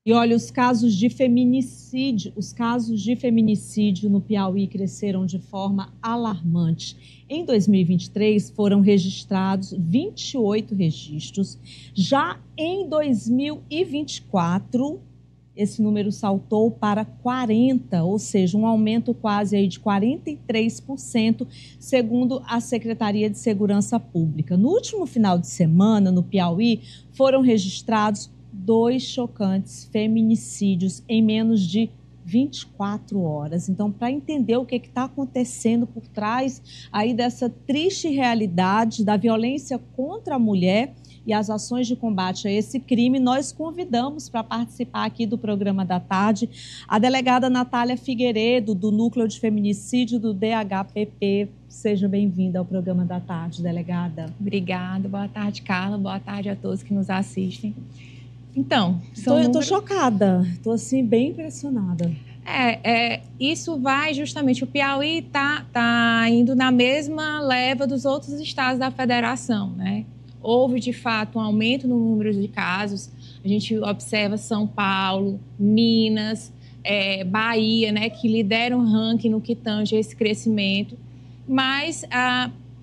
E olha, os casos de feminicídio no Piauí cresceram de forma alarmante. Em 2023, foram registrados 28 registros. Já em 2024, esse número saltou para 40, ou seja, um aumento quase aí de 43%, segundo a Secretaria de Segurança Pública. No último final de semana, no Piauí, foram registrados 2 chocantes feminicídios em menos de 24 horas. Então, para entender o que está acontecendo por trás aí dessa triste realidade da violência contra a mulher e as ações de combate a esse crime, nós convidamos para participar aqui do programa da tarde a delegada Natália Figueiredo, do Núcleo de Feminicídio do DHPP. Seja bem-vinda ao programa da tarde, delegada. Obrigada. Boa tarde, Carla. Boa tarde a todos que nos assistem. Então, eu tô chocada, tô assim bem impressionada. Isso vai justamente, o Piauí tá indo na mesma leva dos outros estados da federação, né? Houve, de fato, um aumento no número de casos. A gente observa São Paulo, Minas, Bahia, né, que lideram o ranking no que tange esse crescimento. Mas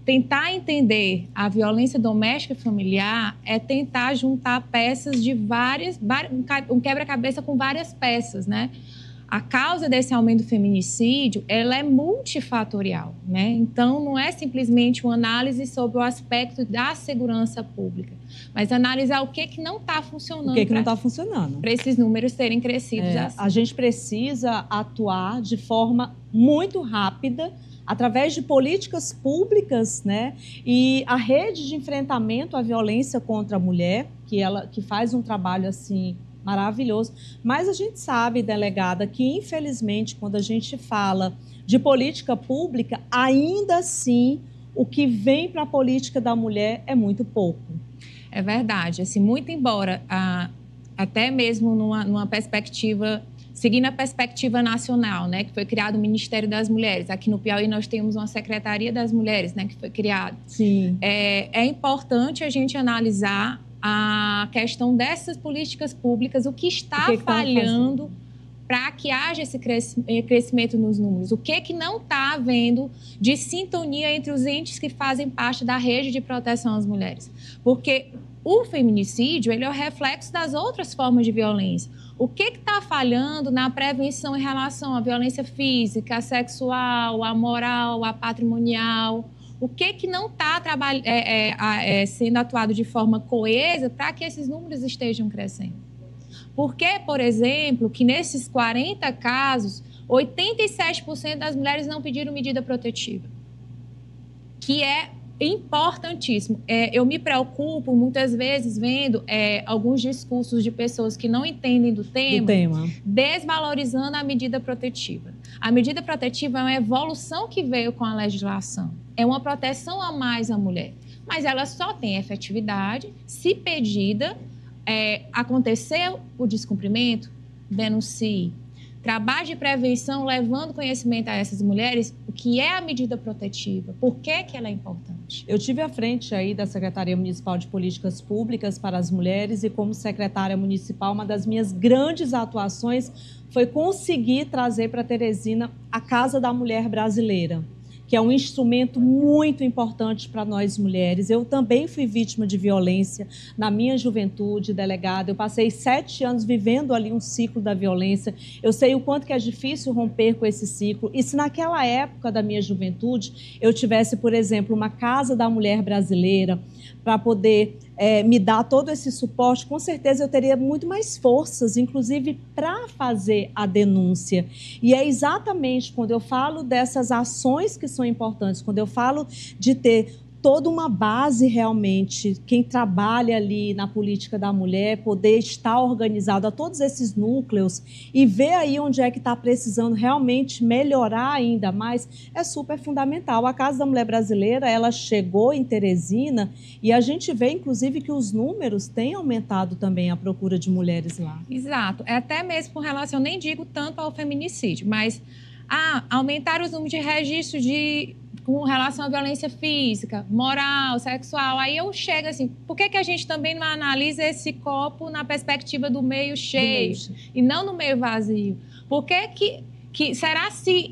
tentar entender a violência doméstica e familiar é tentar juntar peças de um quebra-cabeça com várias peças, né? A causa desse aumento do feminicídio, ela é multifatorial, né? Então, não é simplesmente uma análise sobre o aspecto da segurança pública, mas analisar o que não está funcionando. O que não está funcionando. Para esses números terem crescido assim. A gente precisa atuar de forma muito rápida, através de políticas públicas, né? E a rede de enfrentamento à violência contra a mulher, que faz um trabalho assim maravilhoso. Mas a gente sabe, delegada, que infelizmente quando a gente fala de política pública, ainda assim o que vem para a política da mulher é muito pouco. É verdade. Assim, muito embora até mesmo numa perspectiva, seguindo a perspectiva nacional, né, que foi criado o Ministério das Mulheres. Aqui no Piauí nós temos uma Secretaria das Mulheres, né, que foi criada. Sim. É importante a gente analisar a questão dessas políticas públicas, o que está falhando para que haja esse crescimento nos números. O que não está havendo de sintonia entre os entes que fazem parte da rede de proteção às mulheres. Porque o feminicídio, ele é o reflexo das outras formas de violência. O que está falhando na prevenção em relação à violência física, sexual, a moral, a patrimonial? O que não está sendo atuado de forma coesa para que esses números estejam crescendo? Porque, por exemplo, que nesses 40 casos, 87% das mulheres não pediram medida protetiva, que é importantíssimo. Eu me preocupo muitas vezes vendo alguns discursos de pessoas que não entendem do tema, desvalorizando a medida protetiva. A medida protetiva é uma evolução que veio com a legislação, é uma proteção a mais à mulher, mas ela só tem efetividade se pedida, aconteceu o descumprimento, denuncie. Trabalho de prevenção, levando conhecimento a essas mulheres, o que é a medida protetiva, por que ela é importante. Eu tive à frente aí da Secretaria Municipal de Políticas Públicas para as Mulheres e como secretária municipal, uma das minhas grandes atuações foi conseguir trazer para Teresina a Casa da Mulher Brasileira, que é um instrumento muito importante para nós mulheres. Eu também fui vítima de violência na minha juventude, delegada. Eu passei 7 anos vivendo ali um ciclo da violência. Eu sei o quanto que é difícil romper com esse ciclo. E se naquela época da minha juventude eu tivesse, por exemplo, uma Casa da Mulher Brasileira para poder me dar todo esse suporte, com certeza eu teria muito mais forças, inclusive para fazer a denúncia. E é exatamente quando eu falo dessas ações que são importantes, quando eu falo de ter toda uma base realmente, quem trabalha ali na política da mulher, poder estar organizado a todos esses núcleos e ver aí onde é que está precisando realmente melhorar ainda mais, é super fundamental. A Casa da Mulher Brasileira, ela chegou em Teresina e a gente vê, inclusive, que os números têm aumentado também a procura de mulheres lá. Exato. Até mesmo com relação, nem digo tanto ao feminicídio, mas aumentar os números de registro de com relação à violência física, moral, sexual. Aí eu chego assim, por que a gente também não analisa esse copo na perspectiva do meio cheio e não no meio vazio? Por que será se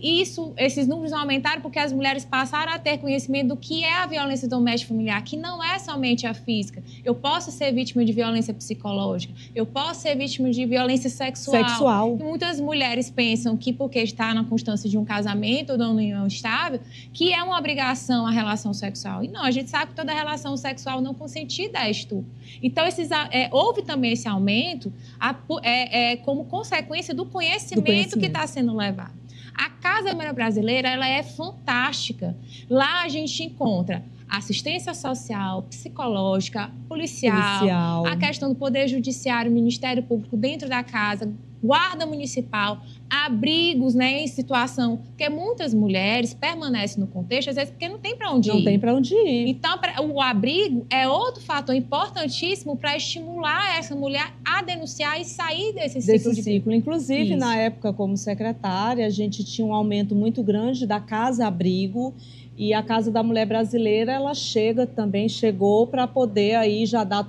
esses números aumentaram porque as mulheres passaram a ter conhecimento do que é a violência doméstica familiar, que não é somente a física. Eu posso ser vítima de violência psicológica, eu posso ser vítima de violência sexual. E muitas mulheres pensam que porque está na constância de um casamento ou de uma união estável, que é uma obrigação a relação sexual. E não, a gente sabe que toda relação sexual não consentida é estupro. Então, houve também esse aumento como consequência do conhecimento que está sendo levado. A Casa da Mulher Brasileira, ela é fantástica. Lá a gente encontra assistência social, psicológica, policial, a questão do Poder Judiciário, Ministério Público dentro da casa, guarda municipal, abrigos, né, em situação... Porque muitas mulheres permanecem no contexto, às vezes, porque não tem para onde ir. Não tem para onde ir. Então, o abrigo é outro fator importantíssimo para estimular essa mulher a denunciar e sair desse ciclo. Inclusive, na época, como secretária, a gente tinha um aumento muito grande da casa-abrigo. E a Casa da Mulher Brasileira, ela chegou para poder aí já dar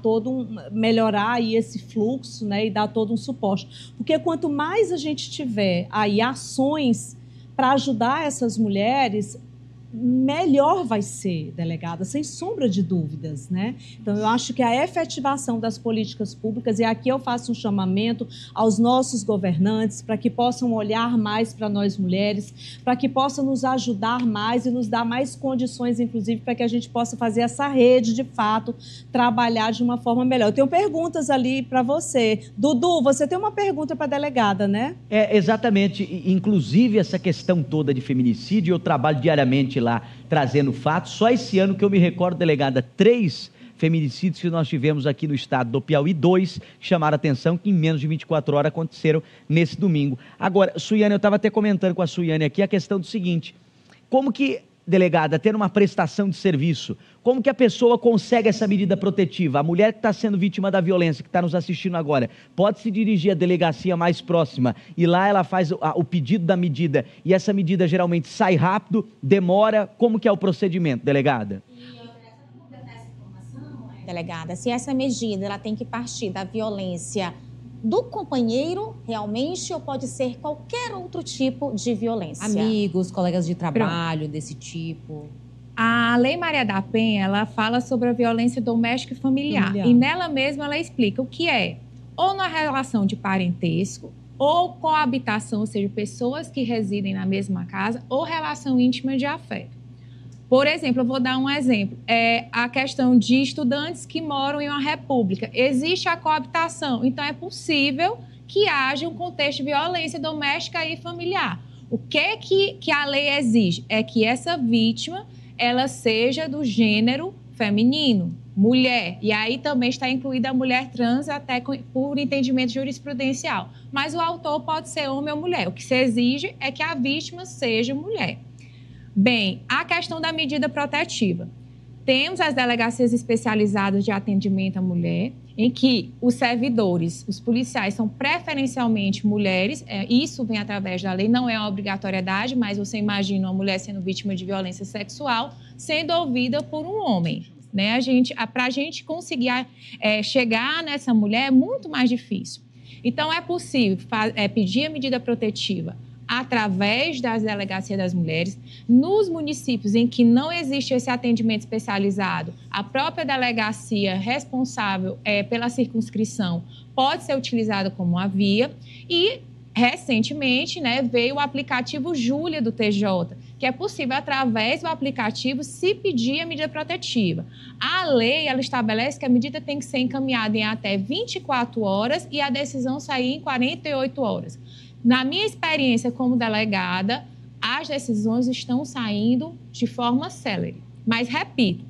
melhorar aí esse fluxo, né, e dar todo um suporte. Porque quanto mais a gente tiver aí ações para ajudar essas mulheres, melhor vai ser, delegada, sem sombra de dúvidas, né? Então, eu acho que a efetivação das políticas públicas, e aqui eu faço um chamamento aos nossos governantes para que possam olhar mais para nós mulheres, para que possam nos ajudar mais e nos dar mais condições, inclusive, para que a gente possa fazer essa rede, de fato, trabalhar de uma forma melhor. Eu tenho perguntas ali para você. Dudu, você tem uma pergunta para a delegada, né? Exatamente. Inclusive, essa questão toda de feminicídio, eu trabalho diariamente lá trazendo fatos. Só esse ano que eu me recordo, delegada, 3 feminicídios que nós tivemos aqui no estado do Piauí, 2 que chamaram a atenção, que em menos de 24 horas aconteceram nesse domingo. Agora, Suiane, eu estava até comentando com a Suiane aqui a questão do seguinte: como que, delegada, tendo uma prestação de serviço, como que a pessoa consegue essa medida protetiva? A mulher que está sendo vítima da violência, que está nos assistindo agora, pode se dirigir à delegacia mais próxima e lá ela faz o pedido da medida e essa medida geralmente sai rápido, demora? Como que é o procedimento, delegada? Delegada, se essa medida ela tem que partir da violência do companheiro, realmente, ou pode ser qualquer outro tipo de violência? Amigos, colegas de trabalho, desse tipo. A Lei Maria da Penha, ela fala sobre a violência doméstica e familiar. E nela mesma ela explica o que é ou na relação de parentesco, ou coabitação, ou seja, pessoas que residem na mesma casa, ou relação íntima de afeto. Por exemplo, eu vou dar um exemplo. A questão de estudantes que moram em uma república. Existe a coabitação, então é possível que haja um contexto de violência doméstica e familiar. O que a lei exige? É que essa vítima ela seja do gênero feminino, mulher. E aí também está incluída a mulher trans, até por entendimento jurisprudencial. Mas o autor pode ser homem ou mulher. O que se exige é que a vítima seja mulher. Bem, a questão da medida protetiva. Temos as delegacias especializadas de atendimento à mulher, em que os servidores, os policiais, são preferencialmente mulheres. Isso vem através da lei, não é uma obrigatoriedade, mas você imagina uma mulher sendo vítima de violência sexual, sendo ouvida por um homem. Né? Para a gente conseguir chegar nessa mulher é muito mais difícil. Então, é possível pedir a medida protetiva através das delegacias das mulheres. Nos municípios em que não existe esse atendimento especializado, a própria delegacia responsável pela circunscrição pode ser utilizada como uma via. E, recentemente, né, veio o aplicativo Júlia do TJ, que é possível, através do aplicativo, se pedir a medida protetiva. A lei, ela estabelece que a medida tem que ser encaminhada em até 24 horas e a decisão sair em 48 horas. Na minha experiência como delegada, as decisões estão saindo de forma célere. Mas, repito,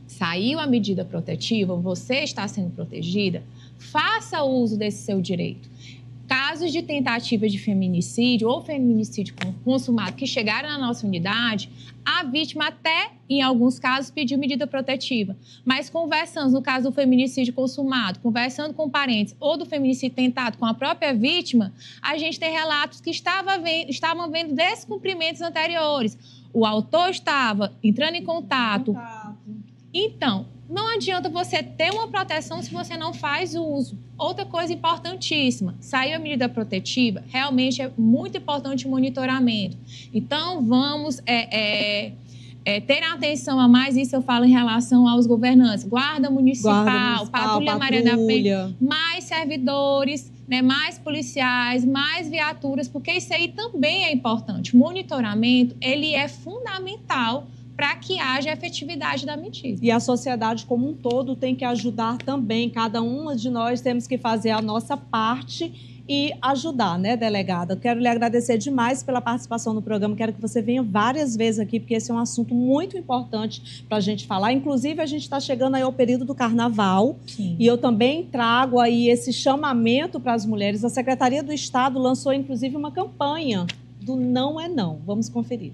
saiu a medida protetiva, você está sendo protegida, faça uso desse seu direito. Casos de tentativa de feminicídio ou feminicídio consumado que chegaram na nossa unidade, a vítima até, em alguns casos, pediu medida protetiva. Mas conversando, no caso do feminicídio consumado, conversando com parentes ou do feminicídio tentado com a própria vítima, a gente tem relatos que estavam vendo descumprimentos anteriores o autor estava entrando em contato. Então, não adianta você ter uma proteção se você não faz uso. Outra coisa importantíssima, saiu a medida protetiva, realmente é muito importante o monitoramento. Então, vamos ter atenção a mais, isso eu falo em relação aos governantes. Guarda Municipal, Patrulha Maria da Penha, mais servidores, né, mais policiais, mais viaturas, porque isso aí também é importante. O monitoramento, ele é fundamental para que haja efetividade da medida. E a sociedade como um todo tem que ajudar também. Cada uma de nós temos que fazer a nossa parte e ajudar, né, delegada? Quero lhe agradecer demais pela participação no programa. Quero que você venha várias vezes aqui, porque esse é um assunto muito importante para a gente falar. Inclusive, a gente está chegando aí ao período do Carnaval. Sim. E eu também trago aí esse chamamento para as mulheres. A Secretaria do Estado lançou, inclusive, uma campanha do Não é Não. Vamos conferir.